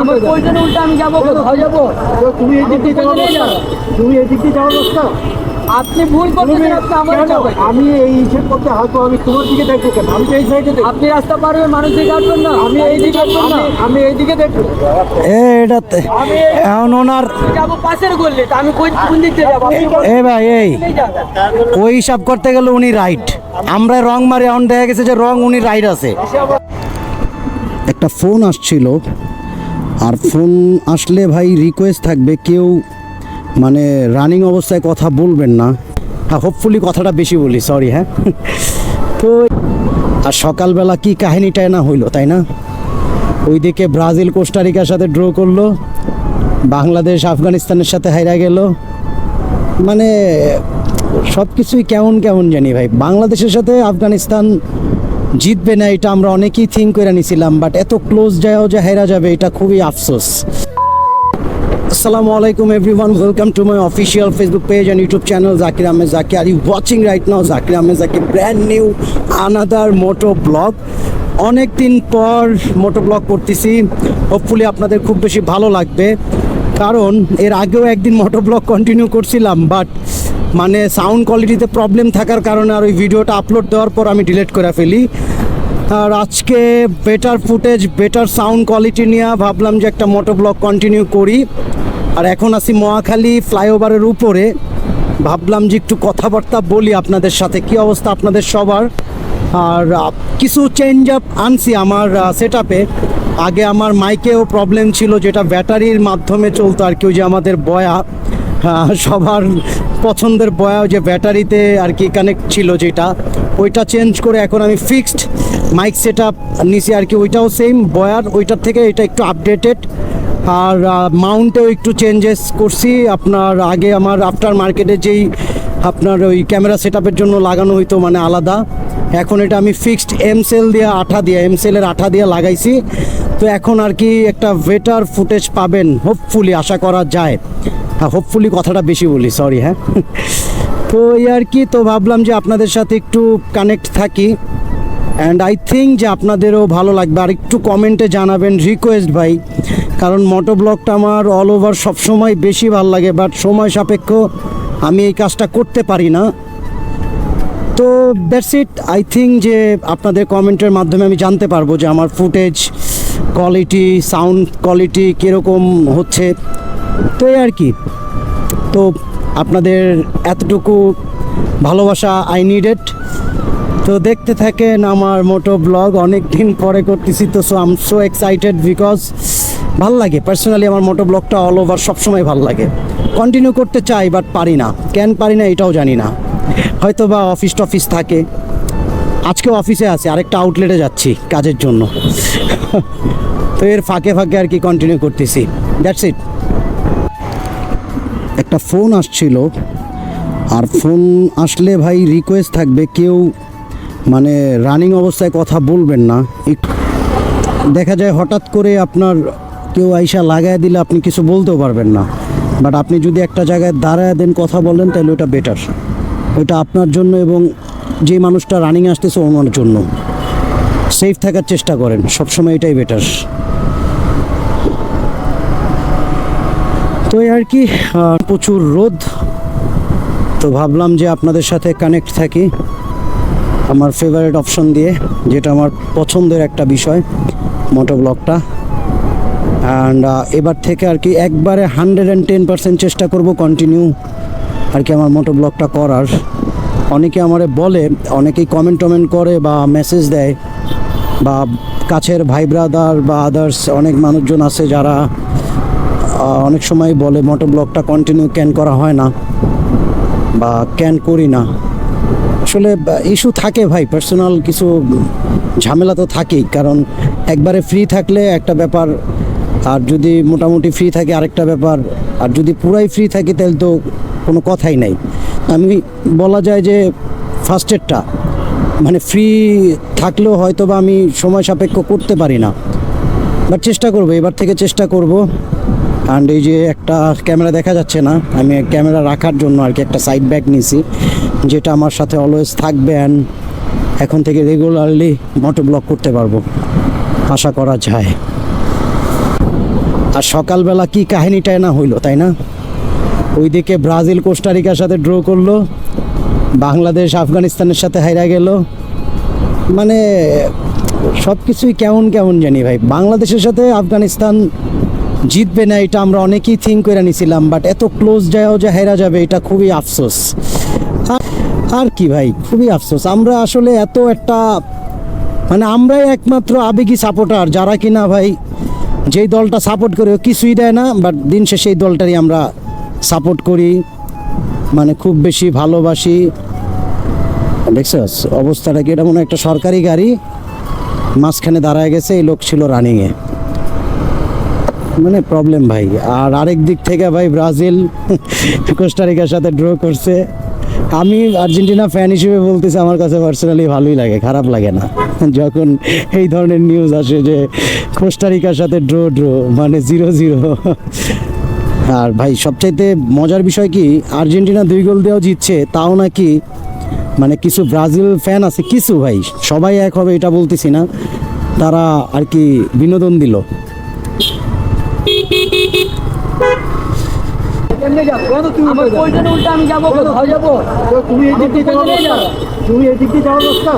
আমার প্রয়োজনে উল্টা আমি যাবো কোথাও যাবো? তুমি এই দিক দিয়ে যাও, তুমি এই দিক দিয়ে যাওয়ার রাস্তা। আপনি ভুল করতেছেন, আপনি আমার যাবেন। আমি এই হিসেব করতে হয়তো আমি তোমার দিকে দেখবো কেন? আমি তো এই সাইডে দেখবো। আপনি রাস্তা পার হয়ে মানুষ দিকে আসবেন না, আমি এই দিকে আমি এই দিকে দেখবো। এটাতে এখন ওনার যাবো পাশের গল্লি, তা আমি কোন দিক দিয়ে যাবো? ভাই এই ওই হিসাব করতে গেলে উনি রাইট, আমরা রং মারি, এখন দেখা গেছে যে রং উনি রাইট আছে। একটা ফোন আসছিল, আর ফোন আসলে ভাই রিকোয়েস্ট থাকবে কেউ মানে রানিং অবস্থায় কথা বলবেন না। হ্যাঁ, হোপফুলি কথাটা বেশি বলি, সরি। হ্যাঁ, তো আর সকালবেলা কি কাহিনীটাই না হইলো, তাই না? ওইদিকে ব্রাজিল কোস্টারিকার সাথে ড্র করলো, বাংলাদেশ আফগানিস্তানের সাথে হাইরা গেল, মানে সব কিছুই কেমন কেমন জানি ভাই। বাংলাদেশের সাথে আফগানিস্তান জিতবে না এটা আমরা অনেকেই থিঙ্ক করে নিছিলাম, বাট এত ক্লোজ যায়ও যে হেরা যাবে এটা খুবই আফসোস। Assalamu alaikum everyone, welcome to my official Facebook page and YouTube channel Zakir Ahmed Zaki. Are you watching right now Zakir Ahmed Zaki brand new another moto vlog? অনেক দিন পর মোটো ব্লগ করতেছি, হোপফুলি আপনাদের খুব বেশি ভালো লাগবে, কারণ এর আগেও একদিন মোটো ব্লগ কন্টিনিউ করছিলাম, বাট মানে সাউন্ড কোয়ালিটিতে প্রবলেম থাকার কারণে আর ওই ভিডিওটা আপলোড দেওয়ার পর আমি ডিলিট করে ফেলি। আর আজকে better footage, better sound quality নিয়ে ভাবলাম যে একটা মোটো ব্লগ কন্টিনিউ করি। আর এখন আছি মহাখালী ফ্লাইওভারের উপরে, ভাবলাম যে একটু কথাবার্তা বলি আপনাদের সাথে, কি অবস্থা আপনাদের সবার। আর কিছু চেঞ্জ আপ আনছি আমার সেটআপে। আগে আমার মাইকেও প্রবলেম ছিল, যেটা ব্যাটারির মাধ্যমে চলতো আর কি, ওই যে আমাদের বয়া, সবার পছন্দের বয়া, যে ব্যাটারিতে আর কি কানেক্ট ছিল, যেটা ওইটা চেঞ্জ করে এখন আমি ফিক্সড মাইক সেটআপ নিছি আর কি। ওইটাও সেম বয়ার, ওইটার থেকে এটা একটু আপডেটেড। আর মাউন্টেও একটু চেঞ্জেস করছি। আপনার আগে আমার আফটার মার্কেটে যেই আপনার ওই ক্যামেরা সেটআপের জন্য লাগানো হইতো মানে আলাদা, এখন এটা আমি ফিক্সড এমসেল দিয়ে আঠা দিয়ে, এমসেলের আঠা দিয়ে লাগাইছি। তো এখন আর কি একটা বেটার ফুটেজ পাবেন হোপফুলি, আশা করা যায়। হ্যাঁ, হোপফুলি কথাটা বেশি বলি, সরি। হ্যাঁ, তো এই আর কি, তো ভাবলাম যে আপনাদের সাথে একটু কানেক্ট থাকি, অ্যান্ড আই থিঙ্ক যে আপনাদেরও ভালো লাগবে। আর একটু কমেন্টে জানাবেন, রিকোয়েস্ট ভাই, কারণ মোটো ব্লগটা আমার অল ওভার সবসময় বেশি ভালো লাগে, বাট সময় সাপেক্ষ আমি এই কাজটা করতে পারি না। তো দ্যাটস ইট, আই থিঙ্ক যে আপনাদের কমেন্টের মাধ্যমে আমি জানতে পারবো যে আমার ফুটেজ কোয়ালিটি, সাউন্ড কোয়ালিটি কীরকম হচ্ছে। তো এই আর কি, তো আপনাদের এতটুকু ভালোবাসা আই নিডেড। তো দেখতে থাকেন আমার মোটো ব্লগ, অনেক দিন পরে করতেছি, তো so I am so excited because ভাল লাগে। পার্সোনালি আমার মোটো ব্লগটা অল ওভার সবসময় ভাল লাগে, কন্টিনিউ করতে চাই, বাট পারি না। কেন পারি না এটাও জানি না, হয়তো বা অফিস টফিস থাকে। আজকেও অফিসে আছি, আরেকটা আউটলেটে যাচ্ছি কাজের জন্য। তো এর ফাঁকে ফাঁকে আর কি কন্টিনিউ করতেছি, দ্যাটস ইট। একটা ফোন আসছিল, আর ফোন আসলে ভাই রিকোয়েস্ট থাকবে কেউ মানে রানিং অবস্থায় কথা বলবেন না। দেখা যায় হঠাৎ করে আপনার কেউ আইসা লাগায় দিলে আপনি কিছু বলতেও পারবেন না, বাট আপনি যদি একটা জায়গায় দাঁড়ায় দেন কথা বলেন, তাহলে ওটা বেটার, ওইটা আপনার জন্য এবং যে মানুষটা রানিং আসতেছে ওনার জন্য। সেফ থাকার চেষ্টা করেন সবসময়, এটাই বেটার। তো আর কি, প্রচুর রোদ, তো ভাবলাম যে আপনাদের সাথে কানেক্ট থাকি আমার ফেভারিট অপশন দিয়ে, যেটা আমার পছন্দের একটা বিষয় মোটো ব্লগটা। অ্যান্ড এবার থেকে আর কি একবারে 110% চেষ্টা করব কন্টিনিউ আর কি আমার মোটো ব্লগটা করার। অনেকে আমারে বলে, অনেকেই কমেন্ট করে বা মেসেজ দেয়, বা কাছের ভাই ব্রাদার বা আদার্স অনেক মানুষজন আছে যারা অনেক সময় বলে মোটো ব্লগটা কন্টিনিউ ক্যান করা হয় না বা ক্যান করি না। আসলে ইস্যু থাকে ভাই, পার্সোনাল কিছু ঝামেলা তো থাকেই, কারণ একবারে ফ্রি থাকলে একটা ব্যাপার, আর যদি মোটামুটি ফ্রি থাকে আরেকটা ব্যাপার, আর যদি পুরাই ফ্রি থাকি তাহলে তো কোনো কথাই নাই। আমি বলা যায় যে ফার্স্টেরটা মানে ফ্রি থাকলেও হয়তো বা আমি সময় সাপেক্ষ করতে পারি না, বাট চেষ্টা করবো, এবার থেকে চেষ্টা করব। অ্যান্ড এই যে একটা ক্যামেরা দেখা যাচ্ছে না, আমি ক্যামেরা রাখার জন্য আর কি একটা সাইড ব্যাগ নিয়েছি, যেটা আমার সাথে অলওয়েজ থাকবে, অ্যান্ড এখন থেকে রেগুলারলি মোটো ব্লগ করতে পারবো, আশা করা যায়। আর সকালবেলা কি কাহিনীটাই না হইলো, তাই না? ওইদিকে ব্রাজিল কোস্টারিকার সাথে ড্র করলো, বাংলাদেশ আফগানিস্তানের সাথে হাইরা গেল। মানে সব কিছুই কেমন কেমন জানি ভাই। বাংলাদেশের সাথে আফগানিস্তান জিতবে না এটা আমরা অনেকেই থিঙ্ক করে নিছিলাম, বাট এত ক্লোজ যায়ও যে হেরা যাবে এটা খুবই আফসোস। আর কি ভাই, খুবই আফসোস। আমরা আসলে এত একটা মানে আমরাই একমাত্র আবেগী সাপোর্টার যারা কিনা ভাই যেই দলটা সাপোর্ট করে ও কিছুই দেয় না, বাট দিন শেষে সেই দলটারই আমরা সাপোর্ট করি, মানে খুব বেশি ভালোবাসি। দেখছস অবস্থাটা কি? এটা মনে হয় একটা সরকারি গাড়ি মাঝখানে দাঁড়ায় গেছে, এই লোক ছিল রানিংয়ে, মানে প্রবলেম ভাই। আর আরেক দিক থেকে ভাই ব্রাজিল কোস্টারিকার সাথে ড্র করছে। আমি আর্জেন্টিনা ফ্যান হিসেবে বলতেছি আমার কাছে পার্সোনালি ভালোই লাগে, খারাপ লাগে না যখন এই ধরনের নিউজ আসে যে কোস্টারিকার সাথে ড্র মানে 0-0। আর ভাই সবচাইতে মজার বিষয় কি, আর্জেন্টিনা 2 গোল দিয়েও জিতছে, তাও নাকি মানে কিছু ব্রাজিল ফ্যান আছে, কিছু ভাই, সবাই এক হবে এটা বলতেছি না, তারা আর কি বিনোদন দিল। কেমনে যাবো? কেন তুমি আমার প্রয়োজনে উল্টা আমি যাবো কোথাও যাবো? তুমি এই দিক দিয়ে যাওয়ার প্রয়োজনে রাস্তা? যাবো। তুমি এই দিক দিয়ে যাওয়ার রাস্তা?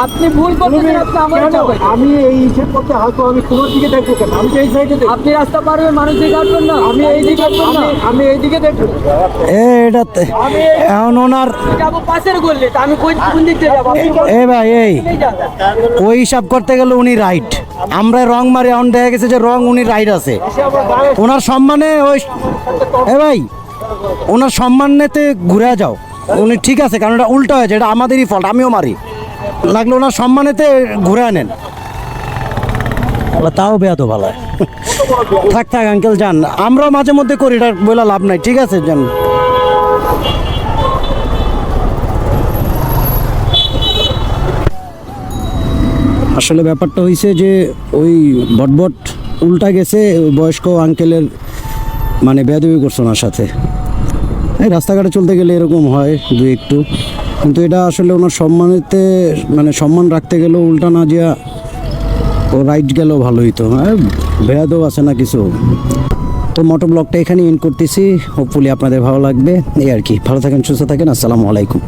আপনি ভুল করতেছেন, আপনি আমার কেন? যাবেন। আমি এই হিসেব করতে হাঁটবো, আমি তোমার দিকে দেখবো কেন? আমি তো এই সাইডে দেখবো। আপনি রাস্তা পার হয়ে মানুষ দিকে আসবেন না, আমি এই দিকে আমি এই দিকে দেখবো। এটাতে এখন ওনার যাবো পাশের করলে, তা আমি কোন দিক দিয়ে যাবো? আপনি কোন এ ভাই এই দিকে যাবেন? ওই হিসাব করতে গেলে উনি রাইট, আমরা রং মারি, এখন দেখা গেছে যে রং উনি রাইট আছে। ওনার সম্মানে ওই এ ভাই ওনার সম্মানেতে ঘুরে যাও, উনি ঠিক আছে, কারণ এটা উল্টো হয়েছে, এটা আমাদেরই ফল্ট, আমিও মারি, লাগলো ওনার সম্মানেতে ঘুরে আনেন, তাও বেয়া তো ভালো। থাক আঙ্কেল যান, আমরাও মাঝে মধ্যে করি, এটা বলে লাভ নাই, ঠিক আছে যান। আসলে ব্যাপারটা হয়েছে যে ওই বটবট উল্টা গেছে, ওই বয়স্ক আঙ্কেলের মানে বেয়াদবি করছে ওনার সাথে। এই রাস্তাঘাটে চলতে গেলে এরকম হয় দুই একটু, কিন্তু এটা আসলে ওনার সম্মানেতে মানে সম্মান রাখতে গেলেও উল্টা না দিয়া ও রাইট গেলেও ভালো হইতো। বেয়াদব আছে না কিছু। তো মোটো ব্লগটা এখানে এন্ড করতেছি, হোপফুলি আপনাদের ভালো লাগবে, এই আর কি। ভালো থাকেন, সুস্থ থাকেন, আসসালামু আলাইকুম।